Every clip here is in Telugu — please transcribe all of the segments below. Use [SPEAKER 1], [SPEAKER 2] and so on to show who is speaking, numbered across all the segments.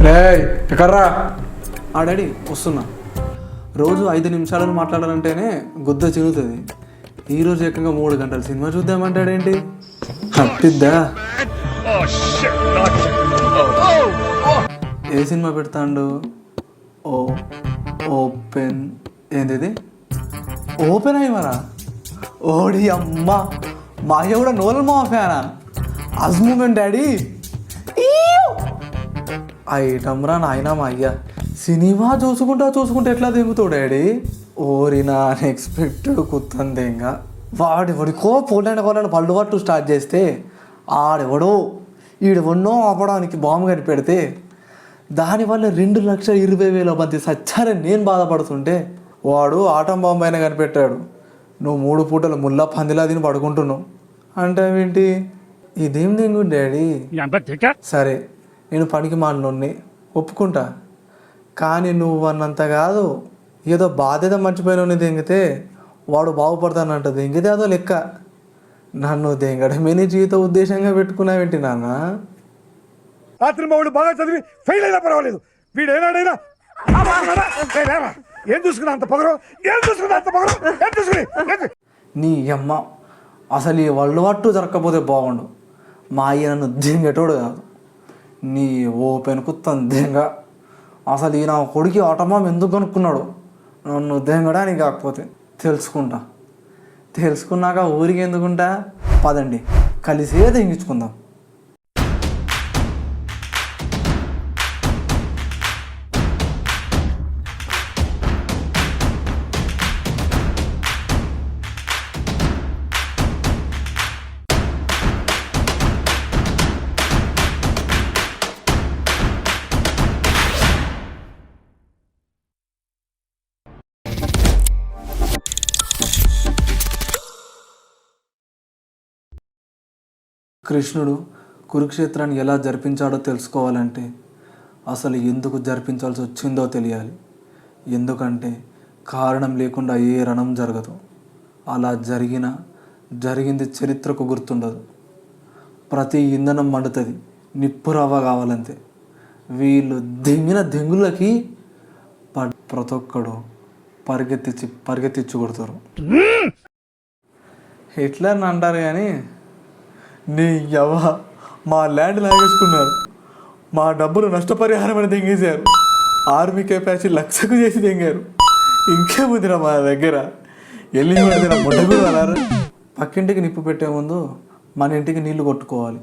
[SPEAKER 1] ఎక్కడ్రా ఆ డాడీ వస్తున్నా. రోజు 5 నిమిషాలను మాట్లాడాలంటేనే గుద్ద చిరుగుతుంది. ఈరోజు ఏకంగా 3 గంటలు సినిమా చూద్దామంటాడేంటి? హప్పిద్దా? ఏ సినిమా పెడతాండు? ఓపెన్ ఏంది ఓపెన్ అయ్యమరా? ఓడి అమ్మ, మా అయ్య కూడా నోలన్ మా ఫ్యానా? అజ్మూమెంట్ డాడీ ఐటమ్రా నాయన. మా అయ్య సినిమా చూసుకుంటా ఎట్లా దిగుతాడు డాడీ? ఓరి నా అన్ఎక్స్పెక్టెడ్ కుత్తంది. ఇంకా వాడెవడికో పోలాండ్ పళ్ళు పట్టు స్టార్ట్ చేస్తే ఆడెవడో ఈడెవన్నో ఆపడానికి బాంబు కట్టి పెడితే దానివల్ల 2,20,000 మంది సచ్చారని నేను బాధపడుతుంటే వాడు ఆటం బాంబు అయినా కనిపెట్టాడు. నువ్వు 3 పూటలు ముల్లా పందిలా తిని పడుకుంటున్నావు అంటే ఏంటి? ఇదేం దింగు డాడీ? సరే నేను పనికి మాలినోన్ని ఒప్పుకుంటా, కానీ నువ్వు అన్నంత కాదు. ఏదో బాధ్యత మర్చిపోయినోని దెంగితే వాడు బాగుపడతానంట. దెంగితే అదో లెక్క. నన్ను దెంగడమే నీ జీవిత ఉద్దేశంగా పెట్టుకున్నావేంటి నాన్న?
[SPEAKER 2] రాత్రి మా వాడు బాగా చదివి ఫెయిల్ అయినా పర్వాలేదు, వీడు ఏనాడైనా ఏం చూసుకున్నా అంత పొగరు, ఏం చూసుకుని
[SPEAKER 1] నీ అమ్మ అసలు ఈ వరల్డ్ వార్ 2 జరగకపోతే బాగుండు. మా అయ్య నన్ను దెంగేటోడు కాదు. నీ ఓపెన్ కుత్తం దెంగ. అసలు ఈ నా కొడుకు ఆటమాం ఎందుకు కనుక్కున్నాడు? నన్ను దెంగడానికి కాకపోతే తెలుసుకున్నాక ఊరికి ఎందుకుంటా? పదండి కలిసే దెంగించుకుందాం. కృష్ణుడు కురుక్షేత్రాన్ని ఎలా జరిపించాడో తెలుసుకోవాలంటే అసలు ఎందుకు జరిపించాల్సి వచ్చిందో తెలియాలి. ఎందుకంటే కారణం లేకుండా ఏ రణం జరగదు. అలా జరిగింది చరిత్రకు గుర్తుండదు. ప్రతి ఇంధనం మండుతుంది, నిప్పు రవ్వ కావాలంతే. వీళ్ళు దెంగులకి ప్రతి ఒక్కడు పరిగెత్తిచ్చి కొడతారు. హిట్లర్ని అంటారు కానీ నీ యవ మా ల్యాండ్ లాగేసుకున్నారు. మా డబ్బులు నష్టపరిహారం అని దెంగేశారు. ఆర్మీ కెపాసిటీ 1,00,000 చేసి దెంగారు. ఇంకేముందిరా మా దగ్గర? వెళ్ళి పడితే ముడ్డ కూడా అలారా. పక్కింటికి నిప్పు పెట్టే ముందు మన ఇంటికి నీళ్లు కొట్టుకోవాలి.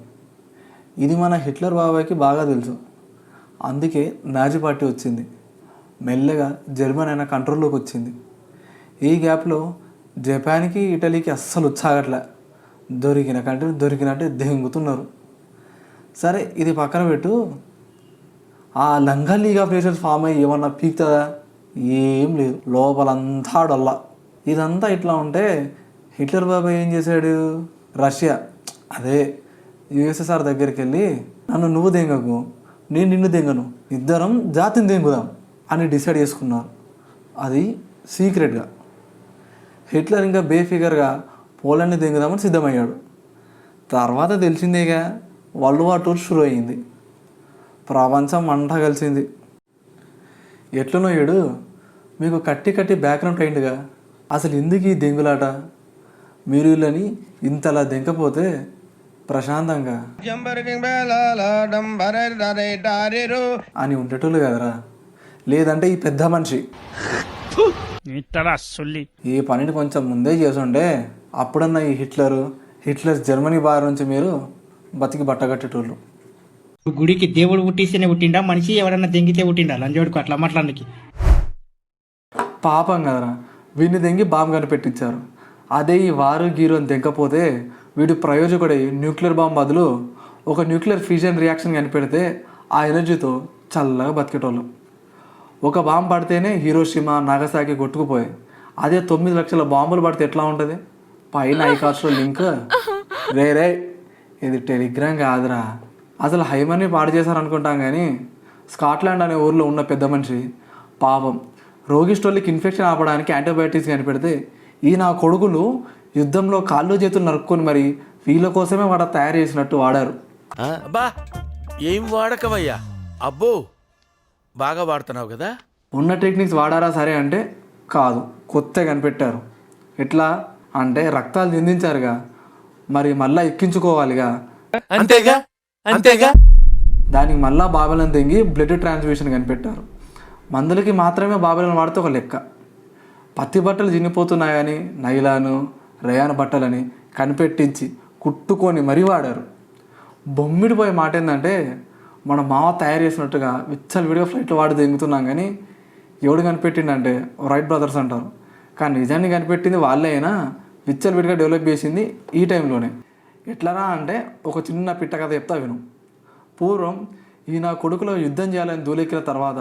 [SPEAKER 1] ఇది మన హిట్లర్ బాబాయ్కి బాగా తెలుసు. అందుకే నాజీ పార్టీ వచ్చింది. మెల్లగా జర్మనీ అయినా కంట్రోల్లోకి వచ్చింది. ఈ గ్యాప్లో జపాన్కి ఇటలీకి అస్సలు ఉత్సాగట్లే. దొరికినట్టు దెంగుతున్నారు. సరే ఇది పక్కన పెట్టు. ఆ లంగా లీగ్ ఆఫ్ నేషన్స్ ఫామ్ అయ్యి ఏమన్నా పీక్తుందా? ఏం లేదు, లోపలంతా డొల్లా. ఇదంతా ఇట్లా ఉంటే హిట్లర్ బాబాయ్ ఏం చేశాడు? రష్యా అదే యుఎస్ఎస్ఆర్ దగ్గరికి వెళ్ళి నన్ను నువ్వు దెంగకు, నేను నిన్ను దెంగను, ఇద్దరం జాతిని దెంగుదాం అని డిసైడ్ చేసుకున్నారు. అది సీక్రెట్గా. హిట్లర్ ఇంకా బేఫిగర్గా పోలాండ్ని దెంగుదామని సిద్ధమయ్యాడు. తర్వాత తెలిసిందేగా వరల్డ్ వార్ 2 షురు అయ్యింది. ప్రపంచం మంట కలిసింది. ఎట్లనో ఏడు మీకు కట్టి బ్యాక్గ్రౌండ్ అయిందిగా. అసలు ఎందుకు ఈ దెంగులాట? మీరు వీళ్ళని ఇంతలా దెంకపోతే ప్రశాంతంగా అని ఉండేటోళ్ళు కదరా. లేదంటే ఈ పెద్ద మనిషి ఈ పనిని కొంచెం ముందే చేసుండే అప్పుడన్నా ఈ హిట్లర్ జర్మనీ బారి నుంచి మీరు బతికి బట్టగట్టేటోళ్ళు.
[SPEAKER 3] గుడికి దేవుడు పుట్టిస్తేనే పుట్టిండా మనిషి? ఎవరన్నా దెంగితే పుట్టిండా? లంజోడుకు అట్లా మాట్లాడడానికి
[SPEAKER 1] పాపం కదరా. వీడిని దెంగి బాంబు కనిపెట్టించారు. అదే ఈ వారు గీరు అని దెంకపోతే వీడు ప్రయోజకుడై న్యూక్లియర్ బాంబు బదులు ఒక న్యూక్లియర్ ఫ్యూజన్ రియాక్షన్ కనిపెడితే ఆ ఎనర్జీతో చల్లగా బతికేటోళ్ళం. ఒక బాంబు పడితేనే హీరోషిమా నాగసాకి కొట్టుకుపోయాయి. అదే 9 లక్షల బాంబులు పడితే ఎట్లా ఉంటుంది? పైన ఐకాస్ట్లో లింక్. రే ఇది టెలిగ్రామ్ కాదురా. అసలు హైమన్ని పాడు చేశారనుకుంటాం కానీ స్కాట్లాండ్ అనే ఊర్లో ఉన్న పెద్ద మనిషి పాపం రోగిస్టోళ్ళకి ఇన్ఫెక్షన్ ఆపడానికి యాంటీబయాటిక్స్ కనిపెడితే ఈ నా కొడుకులు యుద్ధంలో కాళ్ళు చేతులు నరుక్కొని మరి వీళ్ళ కోసమే వాడ తయారు చేసినట్టు వాడారు.
[SPEAKER 4] ఏం వాడకవయ్యా? అబ్బో బాగా వాడుతున్నావు కదా.
[SPEAKER 1] ఉన్న టెక్నిక్స్ వాడారా సరే అంటే కాదు, కొత్తగా కనిపెట్టారు. ఎట్లా అంటే రక్తాలు దిందించారుగా, మరి మళ్ళీ ఎక్కించుకోవాలిగా,
[SPEAKER 4] అంతేగా అంతేగా.
[SPEAKER 1] దానికి మళ్ళీ బాబెలను తెంగి బ్లడ్ ట్రాన్స్మిషన్ కనిపెట్టారు. మందులకి మాత్రమే బాబెలను వాడితే ఒక లెక్క. పత్తి బట్టలు చినిపోతున్నాయని నైలాను రేయాన్ బట్టలని కనిపెట్టించి కుట్టుకొని మరీ వాడారు. బొమ్మిడిపోయే మాట ఏంటంటే మన మావ తయారు చేసినట్టుగా విచ్చలు విడిగా ఫ్లైట్లో వాడి దెంగుతున్నాం, కానీ ఎవడు కనిపెట్టిండంటే రైట్ బ్రదర్స్ అంటారు. కానీ నిజాన్ని కనిపెట్టింది వాళ్ళే అయినా విచ్చలు విడిగా డెవలప్ చేసింది ఈ టైంలోనే. ఎట్లరా అంటే ఒక చిన్న పిట్ట కథ చెప్తా విను. పూర్వం ఈయన కొడుకులో యుద్ధం చేయాలని దూలెక్కిన తర్వాత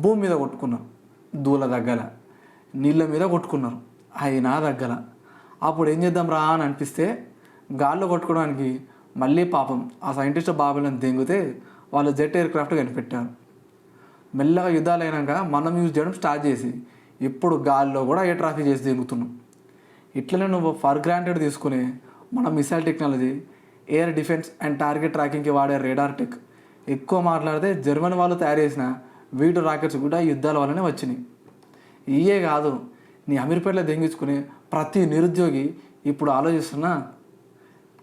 [SPEAKER 1] భూమి మీద కొట్టుకున్నారు, దూల దగ్గర నీళ్ళ మీద కొట్టుకున్నారు, అయినా దగ్గర. అప్పుడు ఏం చేద్దాం రా అని అనిపిస్తే గాల్లో కొట్టుకోవడానికి మళ్ళీ పాపం ఆ సైంటిస్ట్ బాబులను దెంగితే వాళ్ళు జెట్ ఎయిర్ క్రాఫ్ట్ కనిపెట్టారు. మెల్లగా యుద్ధాలు అయినాక మనం యూజ్ చేయడం స్టార్ట్ చేసి ఇప్పుడు గాల్లో కూడా ఎయిర్ ట్రాఫిక్ చేసి దిగుతున్నాం. ఇట్లనే నువ్వు ఫర్ గ్రాంటెడ్ తీసుకుని మన missile technology, air defence and target ట్రాకింగ్కి వాడే రేడార్ టెక్, ఎక్కువ మాట్లాడితే జర్మనీ వాళ్ళు తయారు చేసిన వీడు రాకెట్స్ కూడా యుద్ధాల వల్లనే వచ్చినాయి. ఇయే కాదు, నీ అమీర్పేటలో దెంగించుకుని ప్రతి నిరుద్యోగి ఇప్పుడు ఆలోచిస్తున్నా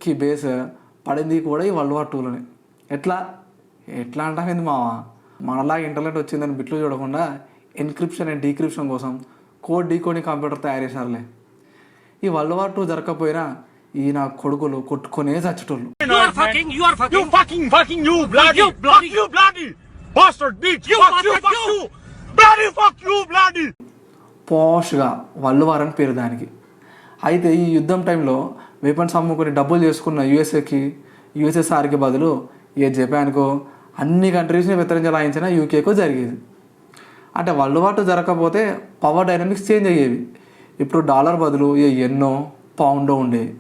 [SPEAKER 1] కి బేస్ పడింది కూడా ఈ వరల్డ్ వార్ 2లోనే. ఎట్లా ఎట్లా అంటామేంది మావా, మనలాగా ఇంటర్నెట్ వచ్చిందని బిట్లు చూడకుండా ఎన్క్రిప్షన్ అండ్ డీక్రిప్షన్ కోసం కోడ్ డీకోడింగ్ కంప్యూటర్ తయారు చేశారులే. ఈ వరల్డ్ వార్ 2 జరగకపోయినా ఈ నా కొడుకులు కొట్టుకునే చచ్చేటోళ్ళు. పాష్గా వరల్డ్ వార్ అని పేరు దానికి. అయితే ఈ యుద్ధం టైంలో వెపన్స్ అమ్ముకొని డబ్బులు చేసుకున్న యుఎస్ఎస్ఆర్కి బదులు ఏ జపాన్కో అన్ని కంట్రీస్ని వ్యతిరేకించాలయించిన యూకేకో జరిగేది. అంటే వరల్డ్ వార్ 2 జరగకపోతే పవర్ డైనమిక్స్ చేంజ్ అయ్యేవి. ఇప్పుడు డాలర్ బదులు ఏ ఎన్నో పౌండో ఉండేవి.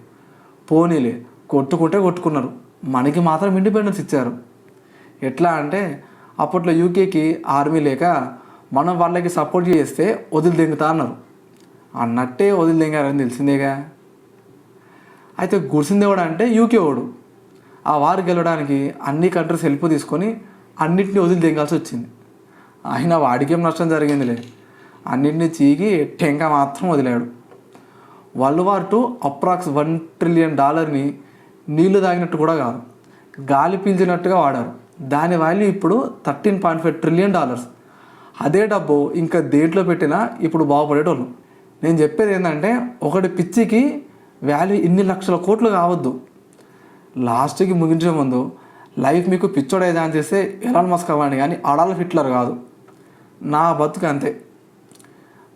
[SPEAKER 1] పోనీలే కొట్టుకుంటే కొట్టుకున్నారు, మనకి మాత్రం ఇండిపెండెన్స్ ఇచ్చారు. ఎట్లా అంటే అప్పట్లో యూకేకి ఆర్మీ లేక మనం వాళ్ళకి సపోర్ట్ చేస్తే వదిలి దెంగుతా అన్నారు, అన్నట్టే వదిలి దెంగారని తెలిసిందేగా. అయితే గుడిసిందేవాడు అంటే యూకే వాడు. ఆ వారు గెలవడానికి అన్ని కంట్రీస్ హెల్ప్ తీసుకొని అన్నింటినీ వదిలి దెంగాల్సి వచ్చింది. అయినా వాడికేం నష్టం జరిగిందిలే, అన్నింటినీ చీకి టెంక మాత్రం వదిలాడు. వరల్డ్ వార్ 2 అప్రాక్స్ $1 ట్రిలియన్ నీళ్లు తాగినట్టు కూడా కాదు, గాలి పీల్చినట్టుగా వాడారు. దాని వాల్యూ ఇప్పుడు $13.5 ట్రిలియన్. అదే డబ్బు ఇంకా దేంట్లో పెట్టినా ఇప్పుడు బాగుపడేటోళ్ళు. నేను చెప్పేది ఏంటంటే ఒకటి పిచ్చికి వాల్యూ ఇన్ని లక్షల కోట్లు కావద్దు. లాస్ట్కి ముగించే ముందు లైఫ్ మీకు పిచ్చోడే ఛాన్స్ చేస్తే ఎలాన్ మస్క్ అవ్వండి, కానీ అడాల్ఫ్ హిట్లర్ కాదు. నా బతుకు అంతే,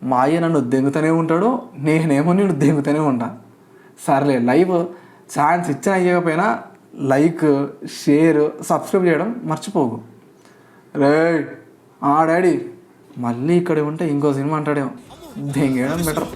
[SPEAKER 1] మా అయ్య నన్ను దెంగుతూనే ఉంటాడు, నేనేమో నేను దెంగుతూనే ఉంటాను. సర్లే, లైఫ్ ఛాన్స్ ఇచ్చినా ఇవ్వకపోయినా లైక్, షేర్, సబ్స్క్రైబ్ చేయడం మర్చిపోకు. రే డాడీ మళ్ళీ ఇక్కడ ఉంటే ఇంకో సినిమా అంటాడేమో, దెంగేయడం బెటర్.